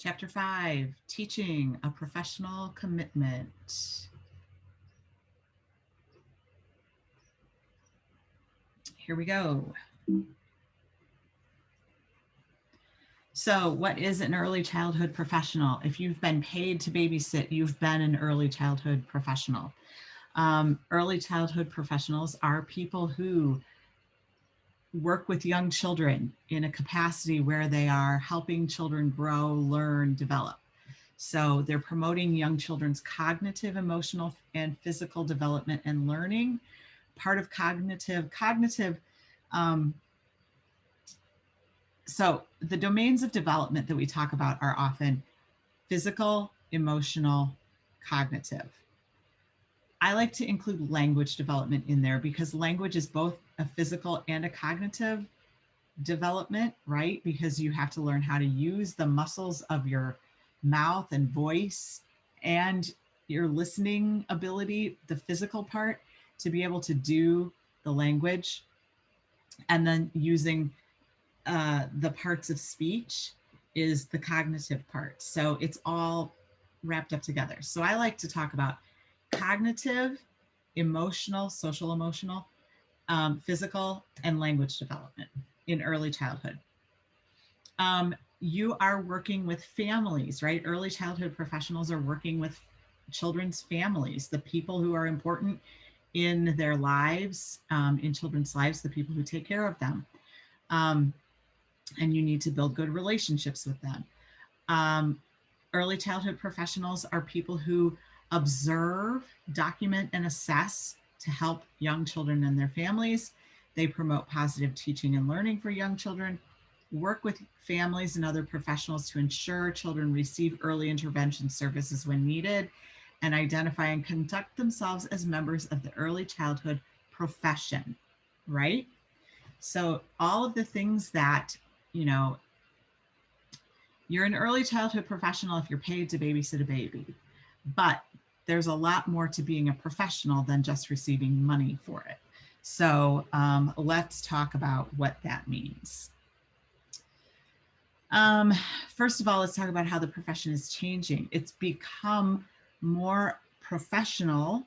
Chapter 5, Teaching a Professional Commitment. Here we go. So what is an early childhood professional? If you've been paid to babysit, you've been an early childhood professional. Early childhood professionals are people who work with young children in a capacity where they are helping children grow, learn, develop. So they're promoting young children's cognitive, emotional, and physical development and learning. Part of cognitive, so the domains of development that we talk about are often physical, emotional, cognitive. I like to include language development in there because language is both a physical and a cognitive development, right? Because you have to learn how to use the muscles of your mouth and voice and your listening ability, the physical part, to be able to do the language, and then using the parts of speech is the cognitive part. So it's all wrapped up together. So I like to talk about cognitive, emotional, social emotional, physical, and language development in early childhood. You are working with families, right? Early childhood professionals are working with children's families, the people who are important in their lives, in children's lives, the people who take care of them. And you need to build good relationships with them. Early childhood professionals are people who observe, document, and assess to help young children and their families. They promote positive teaching and learning for young children, work with families and other professionals to ensure children receive early intervention services when needed, and identify and conduct themselves as members of the early childhood profession, right? So all of the things that, you're an early childhood professional if you're paid to babysit a baby, but there's a lot more to being a professional than just receiving money for it. So let's talk about what that means. First of all, let's talk about how the profession is changing. It's become more professional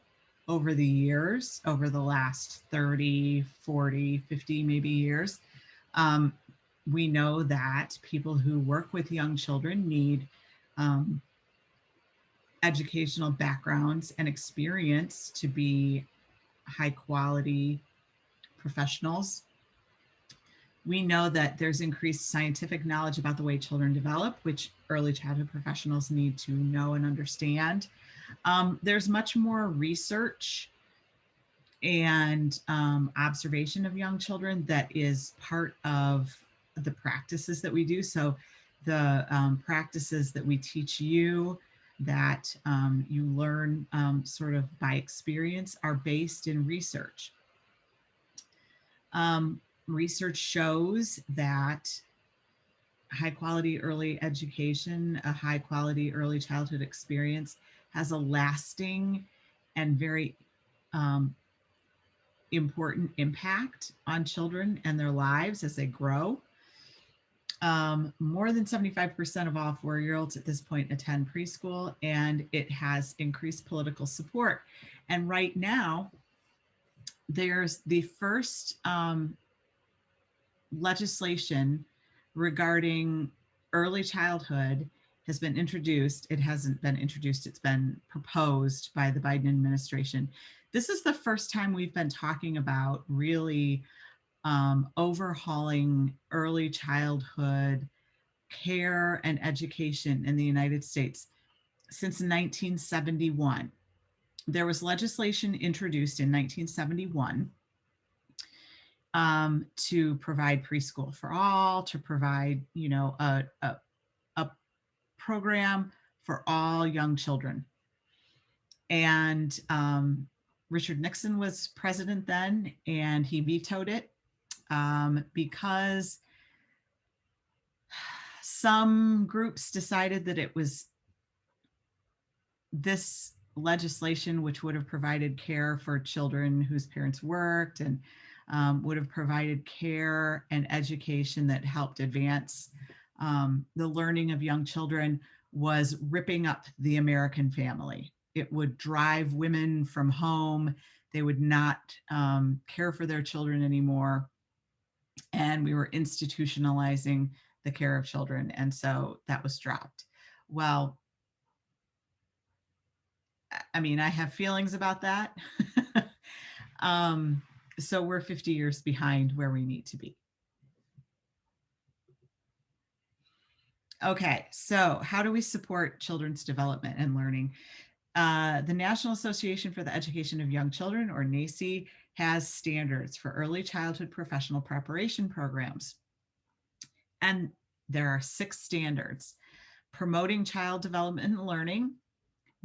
over the years, over the last 30, 40, 50 maybe years. We know that people who work with young children need educational backgrounds and experience to be high quality professionals. We know that there's increased scientific knowledge about the way children develop, which early childhood professionals need to know and understand. There's much more research and observation of young children that is part of the practices that we do. So the practices that we teach you, that you learn sort of by experience, are based in research. Research shows that high quality early education, a high quality early childhood experience has a lasting and very important impact on children and their lives as they grow. More than 75% of all 4-year-olds at this point attend preschool, and it has increased political support. And right now, there's the first legislation regarding early childhood has been introduced. It hasn't been introduced, it's been proposed by the Biden administration. This is the first time we've been talking about really overhauling early childhood care and education in the United States since 1971. There was legislation introduced in 1971 to provide preschool for all, to provide, a program for all young children. And Richard Nixon was president then, and he vetoed it because some groups decided that it was this legislation, which would have provided care for children whose parents worked and would have provided care and education that helped advance The learning of young children was ripping up the American family. It would drive women from home. They would not care for their children anymore. And we were institutionalizing the care of children. And so that was dropped. Well, I mean, I have feelings about that. So we're 50 years behind where we need to be. Okay, so how do we support children's development and learning? The National Association for the Education of Young Children, or NAEYC, has standards for early childhood professional preparation programs. And there are 6 standards: promoting child development and learning,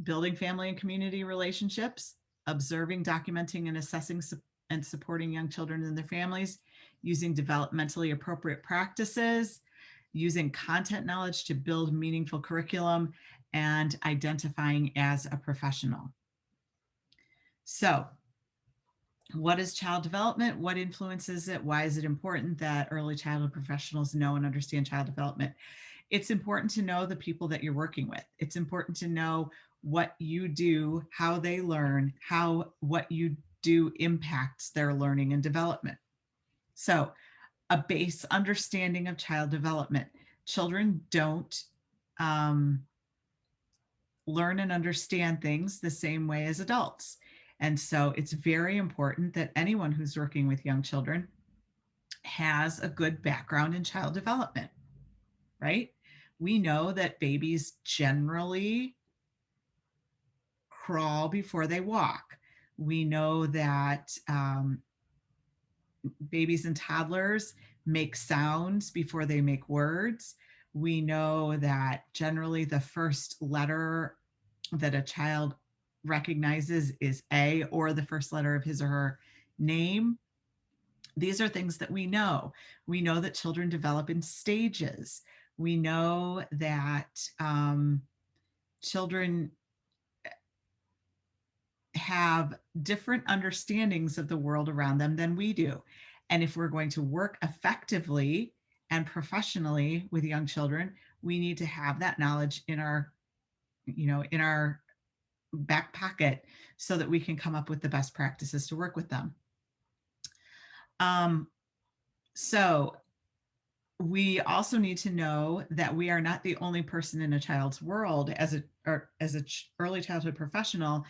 building family and community relationships, observing, documenting, and assessing and supporting young children and their families, using developmentally appropriate practices, using content knowledge to build meaningful curriculum, and identifying as a professional. So, what is child development? What influences it? Why is it important that early childhood professionals know and understand child development? It's important to know the people that you're working with. It's important to know what you do, how they learn, how what you do impacts their learning and development. So, a base understanding of child development. Children don't learn and understand things the same way as adults. And so it's very important that anyone who's working with young children has a good background in child development, right? We know that babies generally crawl before they walk. We know that babies and toddlers make sounds before they make words. We know that generally the first letter that a child recognizes is A, or the first letter of his or her name. These are things that we know. We know that children develop in stages. We know that children have different understandings of the world around them than we do. And if we're going to work effectively and professionally with young children, we need to have that knowledge in our, in our back pocket so that we can come up with the best practices to work with them. So we also need to know that we are not the only person in a child's world. As a early childhood professional,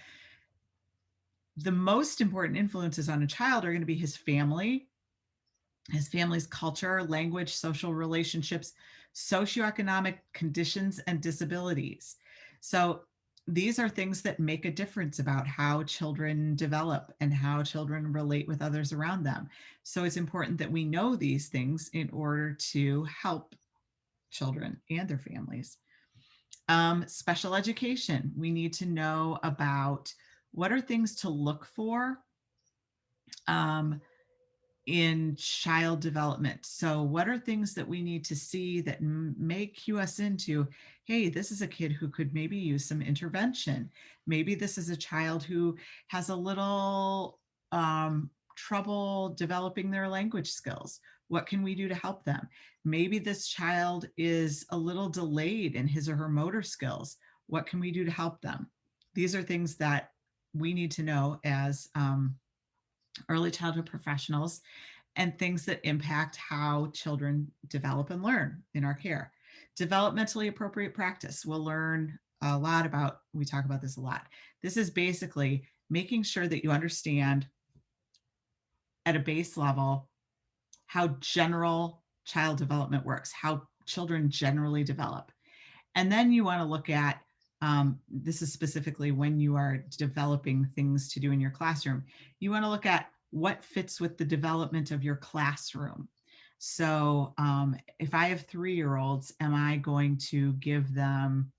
the most important influences on a child are going to be his family's culture, language, social relationships, socioeconomic conditions, and disabilities. So these are things that make a difference about how children develop and how children relate with others around them. So it's important that we know these things in order to help children and their families. Special education. We need to know about what are things to look for in child development. So what are things that we need to see that may cue us into, hey, this is a kid who could maybe use some intervention. Maybe this is a child who has a little trouble developing their language skills. What can we do to help them? Maybe this child is a little delayed in his or her motor skills. What can we do to help them? These are things that we need to know as early childhood professionals, and things that impact how children develop and learn in our care. Developmentally appropriate practice. We'll learn a lot about, we talk about this a lot. This is basically making sure that you understand at a base level how general child development works, how children generally develop. And then you want to look at, this is specifically when you are developing things to do in your classroom, you want to look at what fits with the development of your classroom. So if I have 3-year-olds, am I going to give them,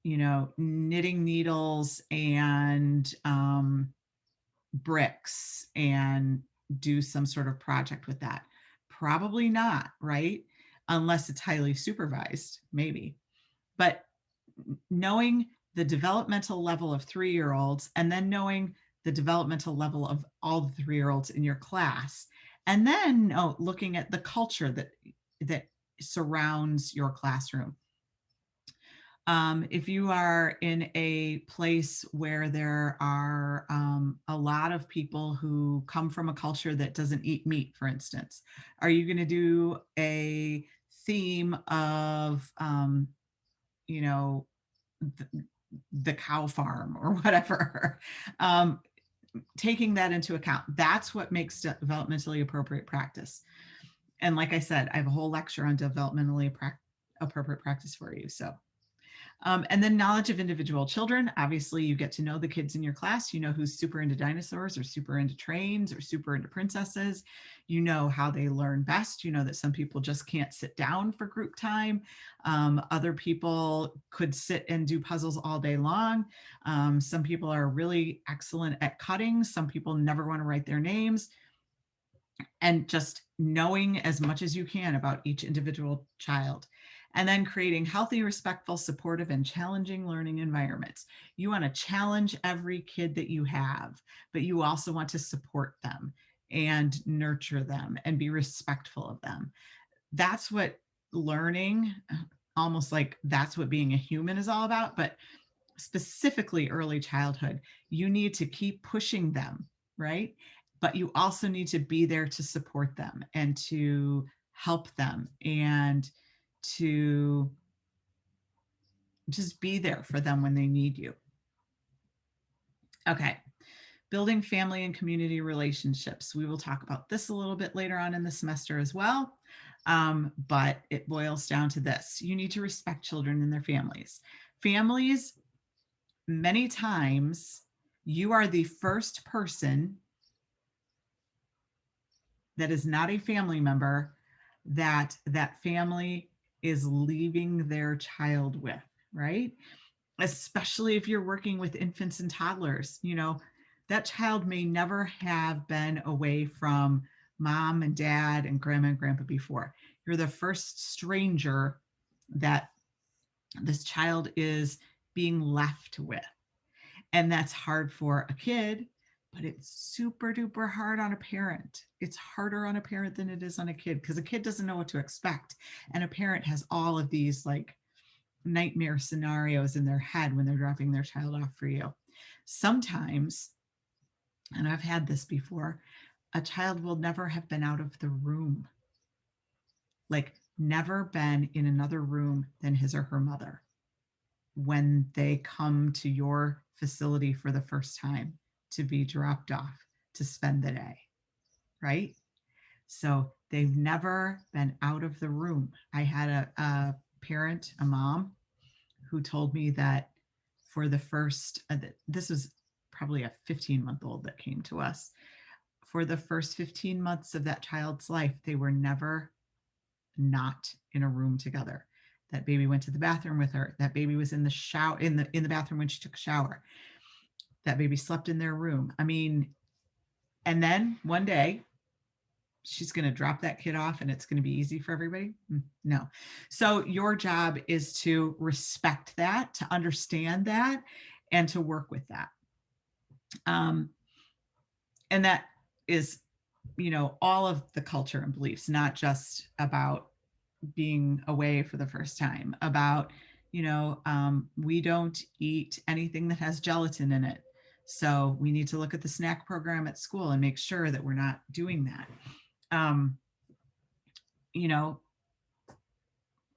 knitting needles and bricks and do some sort of project with that? Probably not, right? Unless it's highly supervised, maybe. But knowing the developmental level of 3-year-olds and then knowing the developmental level of all the 3-year-olds in your class, And then looking at the culture that surrounds your classroom. If you are in a place where there are a lot of people who come from a culture that doesn't eat meat, for instance, are you going to do a theme of, you know, the cow farm or whatever? Taking that into account, that's what makes developmentally appropriate practice. And like I said, I have a whole lecture on developmentally appropriate practice for you. So and then knowledge of individual children. Obviously, you get to know the kids in your class. You know who's super into dinosaurs or super into trains or super into princesses. You know how they learn best. You know that some people just can't sit down for group time. Other people could sit and do puzzles all day long. Some people are really excellent at cutting. Some people never want to write their names. And just knowing as much as you can about each individual child. And then creating healthy, respectful, supportive, and challenging learning environments. You want to challenge every kid that you have, but you also want to support them and nurture them and be respectful of them. That's what learning, almost like that's what being a human is all about, but specifically early childhood, you need to keep pushing them, right? But you also need to be there to support them and to help them and to just be there for them when they need you. Okay, building family and community relationships. We will talk about this a little bit later on in the semester as well, but it boils down to this. You need to respect children and their families. Families, many times, you are the first person that is not a family member that family is leaving their child with, right? Especially if you're working with infants and toddlers, that child may never have been away from mom and dad and grandma and grandpa before. You're the first stranger that this child is being left with. And that's hard for a kid, but it's super duper hard on a parent. It's harder on a parent than it is on a kid because a kid doesn't know what to expect. And a parent has all of these like nightmare scenarios in their head when they're dropping their child off for you. Sometimes, and I've had this before, a child will never have been out of the room, like never been in another room than his or her mother when they come to your facility for the first time to be dropped off to spend the day, right? So they've never been out of the room. I had a parent, a mom, who told me that for the first, this was probably a 15-month-old that came to us. For the first 15 months of that child's life, they were never not in a room together. That baby went to the bathroom with her. That baby was in the shower, in the bathroom when she took a shower. That baby slept in their room. I mean, and then one day she's going to drop that kid off and it's going to be easy for everybody? No. So your job is to respect that, to understand that, and to work with that. And that is, all of the culture and beliefs, not just about being away for the first time, about, we don't eat anything that has gelatin in it. So we need to look at the snack program at school and make sure that we're not doing that.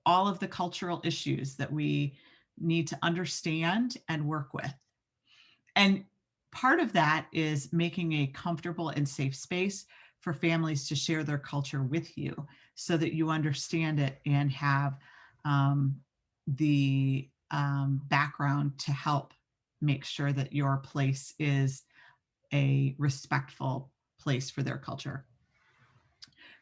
All of the cultural issues that we need to understand and work with. And part of that is making a comfortable and safe space for families to share their culture with you so that you understand it and have the background to help make sure that your place is a respectful place for their culture.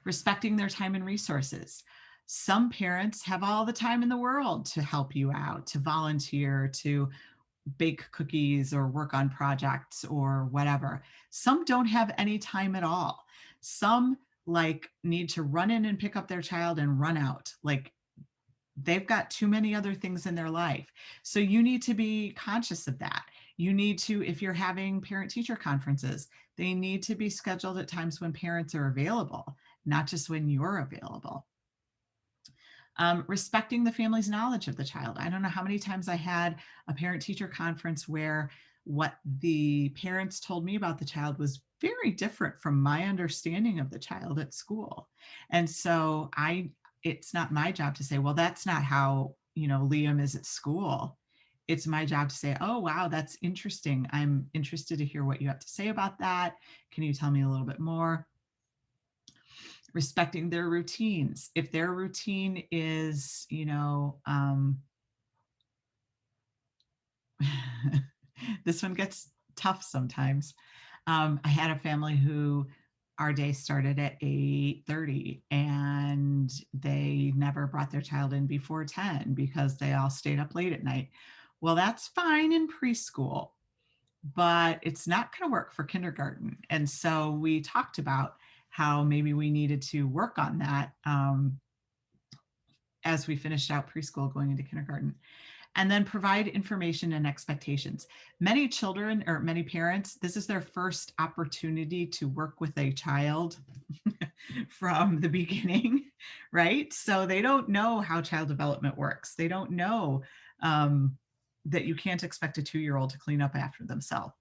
Respecting their time and resources. Some parents have all the time in the world to help you out, to volunteer, to bake cookies or work on projects or whatever. Some don't have any time at all. Some need to run in and pick up their child and run out. They've got too many other things in their life. So you need to be conscious of that. You need to, if you're having parent-teacher conferences, they need to be scheduled at times when parents are available, not just when you're available. Respecting the family's knowledge of the child. I don't know how many times I had a parent-teacher conference where what the parents told me about the child was very different from my understanding of the child at school. And so it's not my job to say, well, that's not how, Liam is at school. It's my job to say, oh, wow, that's interesting. I'm interested to hear what you have to say about that. Can you tell me a little bit more? Respecting their routines. If their routine is, this one gets tough sometimes. I had a family who our day started at 8:30 and they never brought their child in before 10 because they all stayed up late at night. Well, that's fine in preschool, but it's not going to work for kindergarten. And so we talked about how maybe we needed to work on that as we finished out preschool going into kindergarten. And then provide information and expectations. Many children or many parents, this is their first opportunity to work with a child from the beginning, right? So they don't know how child development works. They don't know that you can't expect a 2-year-old to clean up after themselves,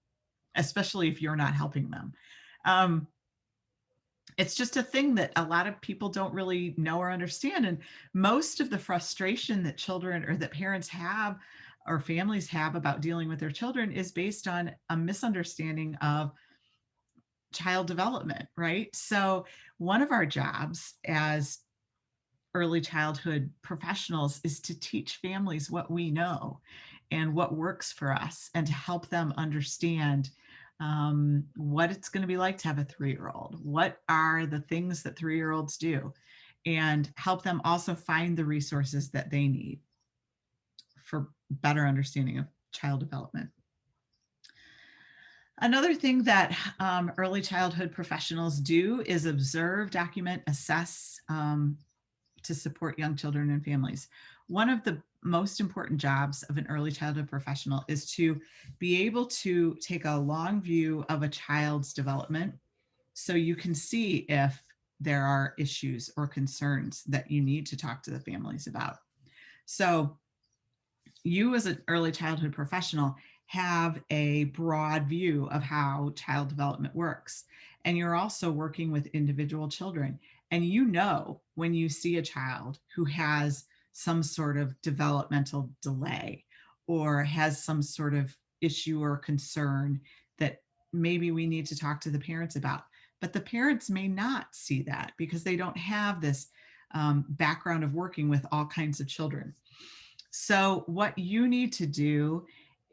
especially if you're not helping them. It's just a thing that a lot of people don't really know or understand. And most of the frustration that children or that parents have or families have about dealing with their children is based on a misunderstanding of child development, right? So one of our jobs as early childhood professionals is to teach families what we know and what works for us and to help them understand what it's going to be like to have a 3-year-old. What are the things that 3-year-olds do? And help them also find the resources that they need for better understanding of child development. Another thing that early childhood professionals do is observe, document, assess to support young children and families. One of the most important jobs of an early childhood professional is to be able to take a long view of a child's development so you can see if there are issues or concerns that you need to talk to the families about. So you as an early childhood professional have a broad view of how child development works. And you're also working with individual children. And you know when you see a child who has some sort of developmental delay or has some sort of issue or concern that maybe we need to talk to the parents about. But the parents may not see that because they don't have this background of working with all kinds of children. So what you need to do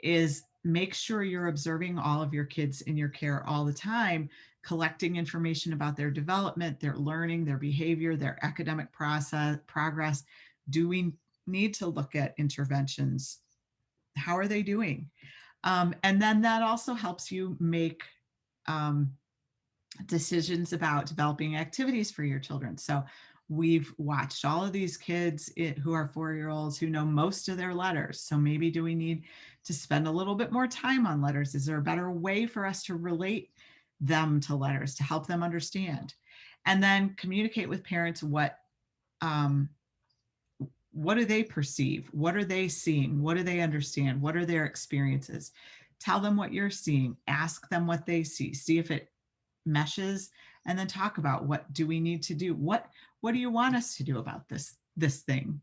is make sure you're observing all of your kids in your care all the time, collecting information about their development, their learning, their behavior, their academic progress. Do we need to look at interventions? How are they doing? And then that also helps you make decisions about developing activities for your children. So we've watched all of these kids who are 4-year-olds who know most of their letters. So maybe do we need to spend a little bit more time on letters? Is there a better way for us to relate them to letters to help them understand? And then communicate with parents what do they perceive? What are they seeing? What do they understand? What are their experiences? Tell them what you're seeing. Ask them what they see. See if it meshes, and then talk about what do we need to do? What do you want us to do about this thing?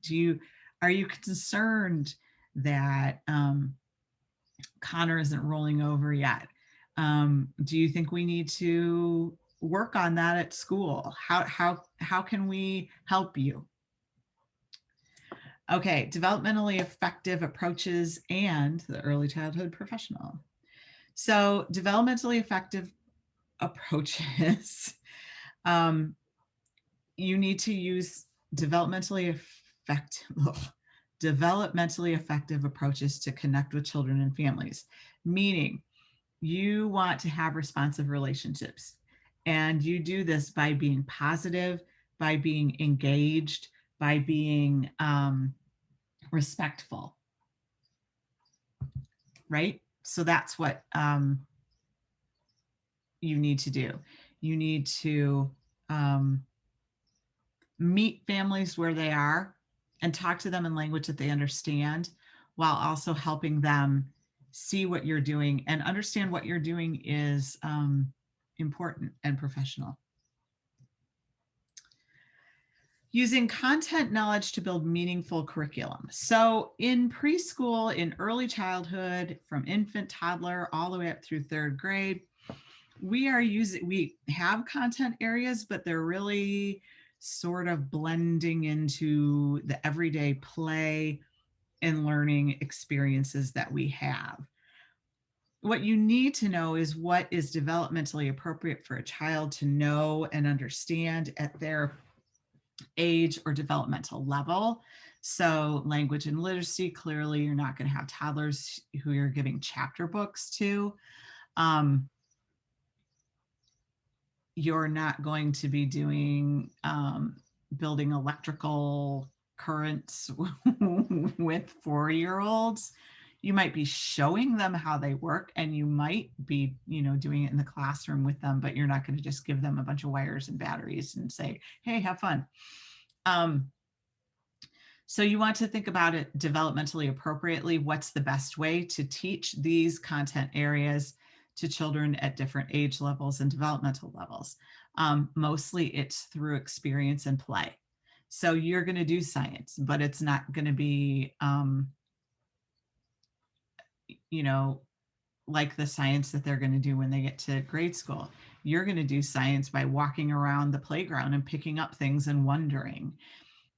Are you concerned that Connor isn't rolling over yet? Do you think we need to work on that at school? How can we help you? Okay, developmentally effective approaches and the early childhood professional. So developmentally effective approaches, you need to use developmentally effective approaches to connect with children and families, meaning you want to have responsive relationships. And you do this by being positive, by being engaged, by being respectful, right? So that's what you need to do. You need to meet families where they are and talk to them in language that they understand, while also helping them see what you're doing and understand what you're doing is important and professional. Using content knowledge to build meaningful curriculum. So in preschool, in early childhood, from infant, toddler, all the way up through third grade, we have content areas, but they're really sort of blending into the everyday play and learning experiences that we have. What you need to know is what is developmentally appropriate for a child to know and understand at their age or developmental level. So language and literacy, clearly you're not going to have toddlers who you're giving chapter books to. You're not going to be doing building electrical currents with 4-year-olds. You might be showing them how they work, and you might be, doing it in the classroom with them, but you're not going to just give them a bunch of wires and batteries and say, hey, have fun. So you want to think about it developmentally appropriately. What's the best way to teach these content areas to children at different age levels and developmental levels? Mostly it's through experience and play. So you're going to do science, but it's not going to be, like the science that they're going to do when they get to grade school. You're going to do science by walking around the playground and picking up things and wondering.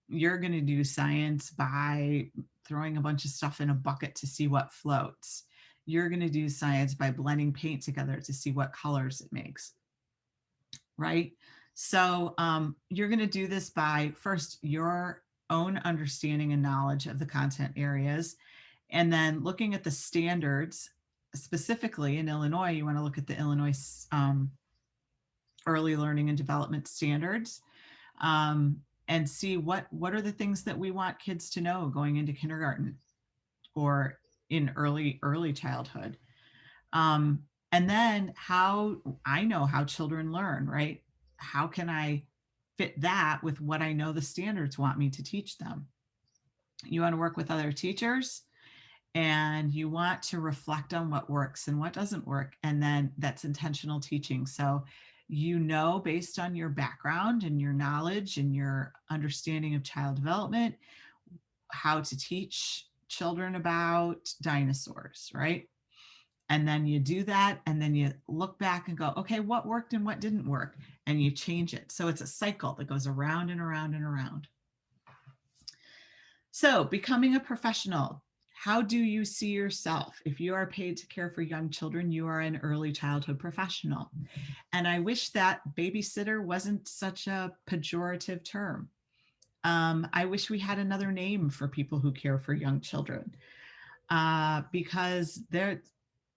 You're going to do science by throwing a bunch of stuff in a bucket to see what floats. You're going to do science by blending paint together to see what colors it makes, right? So you're going to do this by first your own understanding and knowledge of the content areas, and then looking at the standards. Specifically in Illinois, you want to look at the Illinois early learning and development standards. And see what are the things that we want kids to know going into kindergarten or in early childhood. And then how I know how children learn, right? How can I fit that with what I know the standards want me to teach them? You want to work with other teachers, and you want to reflect on what works and what doesn't work. And then that's intentional teaching. So based on your background and your knowledge and your understanding of child development, how to teach children about dinosaurs, right? And then you do that, and then you look back and go, okay, what worked and what didn't work? And you change it. So it's a cycle that goes around and around and around. So becoming a professional. How do you see yourself? If you are paid to care for young children, you are an early childhood professional. And I wish that babysitter wasn't such a pejorative term. I wish we had another name for people who care for young children, because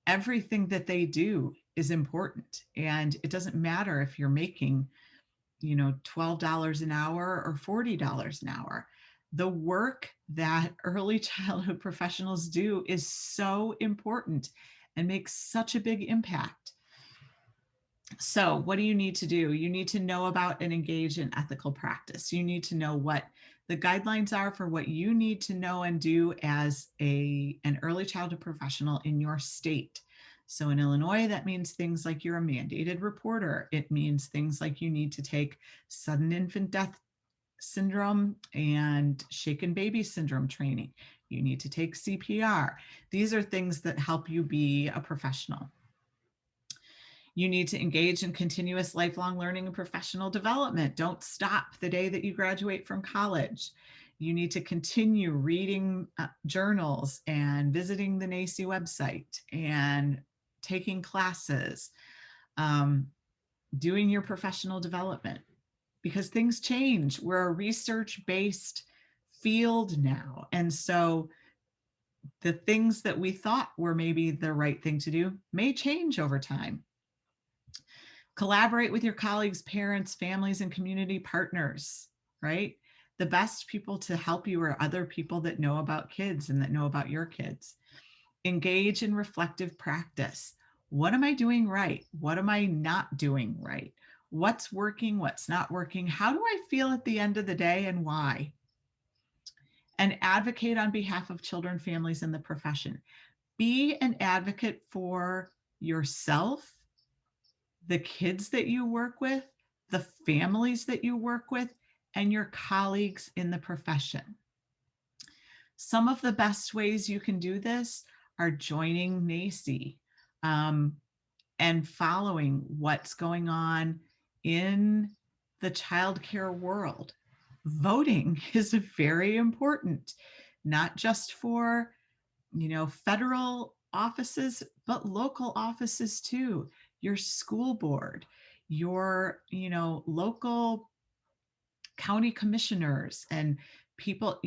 everything that they do is important. And it doesn't matter if you're making, $12 an hour or $40 an hour. The work that early childhood professionals do is so important and makes such a big impact. So what do you need to do? You need to know about and engage in ethical practice. You need to know what the guidelines are for what you need to know and do as an early childhood professional in your state. So in Illinois, that means things like you're a mandated reporter. It means things like you need to take sudden infant death syndrome and shaken baby syndrome training. You need to take CPR. These are things that help you be a professional. You need to engage in continuous lifelong learning and professional development. Don't stop the day that you graduate from college. You need to continue reading journals and visiting the NACCE website and taking classes, doing your professional development, because things change. We're a research-based field now. And so the things that we thought were maybe the right thing to do may change over time. Collaborate with your colleagues, parents, families, and community partners, right? The best people to help you are other people that know about kids and that know about your kids. Engage in reflective practice. What am I doing right? What am I not doing right? What's working? What's not working? How do I feel at the end of the day and why? And advocate on behalf of children, families, and the profession. Be an advocate for yourself, the kids that you work with, the families that you work with, and your colleagues in the profession. Some of the best ways you can do this are joining NACCE and following what's going on in the childcare world. Voting is very important, not just for, federal offices, but local offices too. Your school board, your, local county commissioners and people,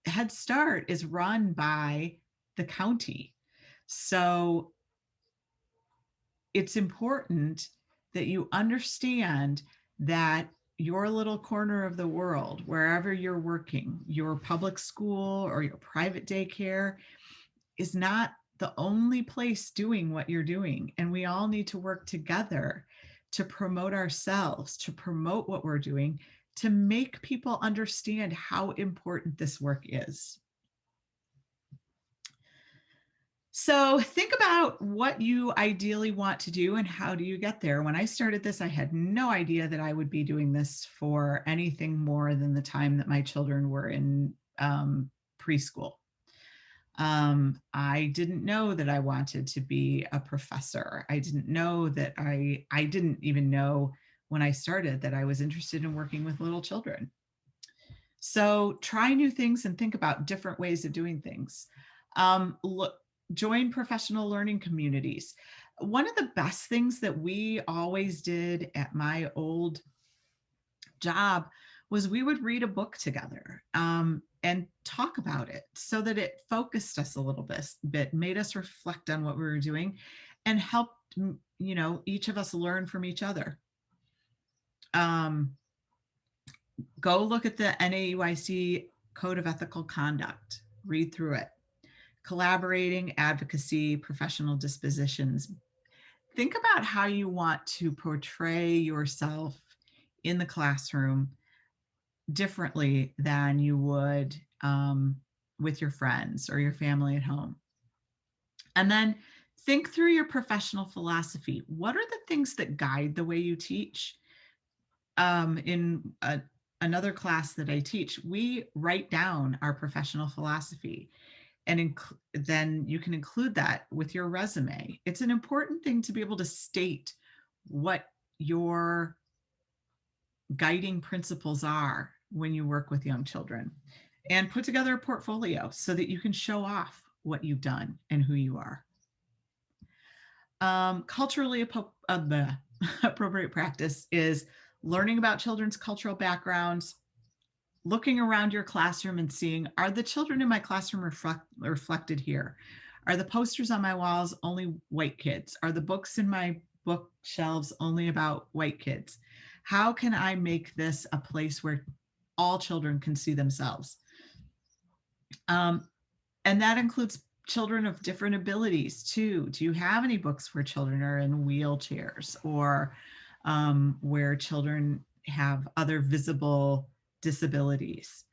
Head Start is run by the county. So it's important that you understand that your little corner of the world, wherever you're working, your public school or your private daycare, is not the only place doing what you're doing. And we all need to work together to promote ourselves, to promote what we're doing, to make people understand how important this work is. So think about what you ideally want to do and how do you get there. When I started this, I had no idea that I would be doing this for anything more than the time that my children were in preschool. I didn't know that I wanted to be a professor. I didn't know that I didn't even know when I started that I was interested in working with little children. So try new things and think about different ways of doing things. Join professional learning communities. One of the best things that we always did at my old job was we would read a book together and talk about it so that it focused us a little bit, made us reflect on what we were doing and helped, each of us learn from each other. Go look at the NAUIC Code of Ethical Conduct, read through it. Collaborating, advocacy, professional dispositions. Think about how you want to portray yourself in the classroom differently than you would with your friends or your family at home. And then think through your professional philosophy. What are the things that guide the way you teach? In another class that I teach, we write down our professional philosophy. And then you can include that with your resume. It's an important thing to be able to state what your guiding principles are when you work with young children, and put together a portfolio so that you can show off what you've done and who you are. Culturally appropriate practice is learning about children's cultural backgrounds, looking around your classroom and seeing, are the children in my classroom reflected here? Are the posters on my walls only white kids? Are the books in my bookshelves only about white kids? How can I make this a place where all children can see themselves? And that includes children of different abilities too. Do you have any books where children are in wheelchairs or where children have other visible disabilities?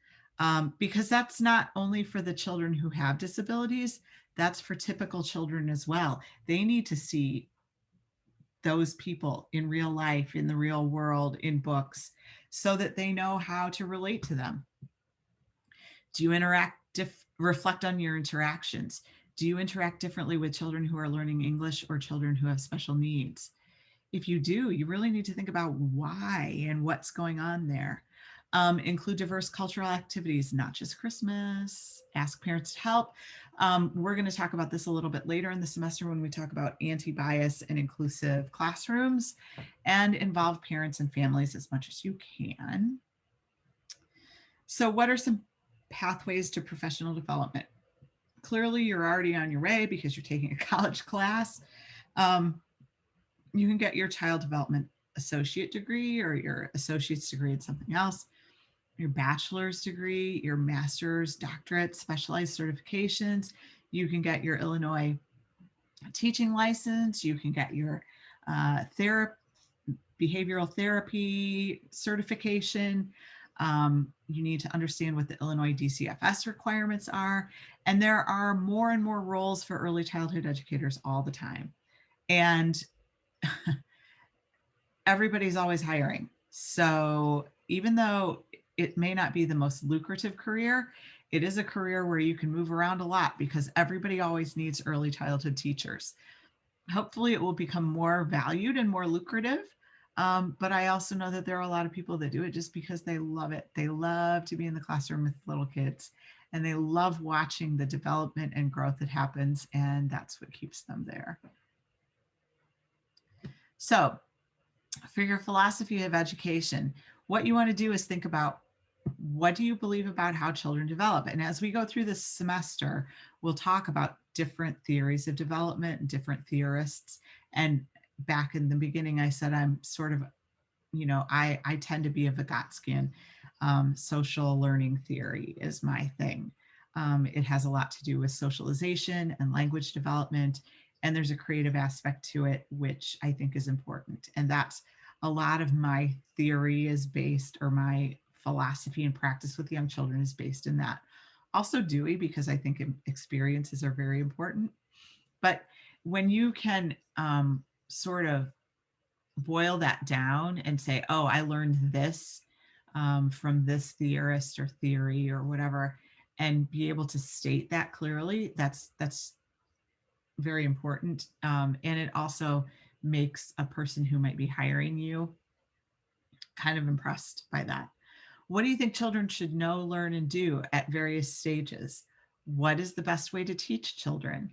Because that's not only for the children who have disabilities, that's for typical children as well. They need to see those people in real life, in the real world, in books, so that they know how to relate to them. Do you reflect on your interactions? Do you interact differently with children who are learning English or children who have special needs? If you do, you really need to think about why and what's going on there. Include diverse cultural activities, not just Christmas. Ask parents to help. We're going to talk about this a little bit later in the semester when we talk about anti-bias and inclusive classrooms, and involve parents and families as much as you can. So what are some pathways to professional development? Clearly, you're already on your way because you're taking a college class. You can get your child development associate degree or your associate's degree in something else, your bachelor's degree, your master's, doctorate, specialized certifications. You can get your Illinois teaching license. You can get your behavioral therapy certification. You need to understand what the Illinois DCFS requirements are. And there are more and more roles for early childhood educators all the time. And everybody's always hiring. So even though it may not be the most lucrative career, it is a career where you can move around a lot because everybody always needs early childhood teachers. Hopefully it will become more valued and more lucrative. But I also know that there are a lot of people that do it just because they love it. They love to be in the classroom with little kids and they love watching the development and growth that happens. And that's what keeps them there. So for your philosophy of education, what you want to do is think about, what do you believe about how children develop? And as we go through this semester, we'll talk about different theories of development and different theorists. And back in the beginning, I said I'm sort of, I tend to be a Vygotskian. Social learning theory is my thing. It has a lot to do with socialization and language development. And there's a creative aspect to it, which I think is important. And that's a lot of my theory is based, or my philosophy and practice with young children is based in that. Also Dewey, because I think experiences are very important. But when you can sort of boil that down and say, oh, I learned this from this theorist or theory or whatever, and be able to state that clearly, that's very important. And it also makes a person who might be hiring you kind of impressed by that. What do you think children should know, learn, and do at various stages? What is the best way to teach children?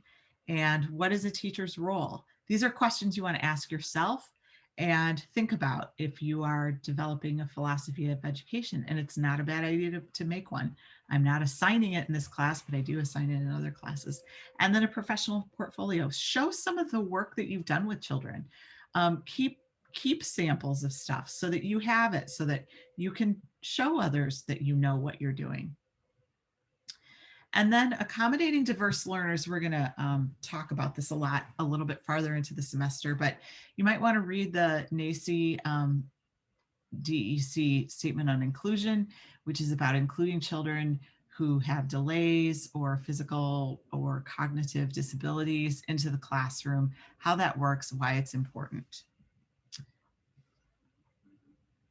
And what is a teacher's role? These are questions you want to ask yourself and think about if you are developing a philosophy of education. And it's not a bad idea to make one. I'm not assigning it in this class, but I do assign it in other classes. And then a professional portfolio. Show some of the work that you've done with children. Keep samples of stuff so that you have it, so that you can show others that you know what you're doing. And then accommodating diverse learners, we're going to talk about this a little bit farther into the semester, but you might want to read the NACCE DEC Statement on Inclusion, which is about including children who have delays or physical or cognitive disabilities into the classroom, how that works, why it's important.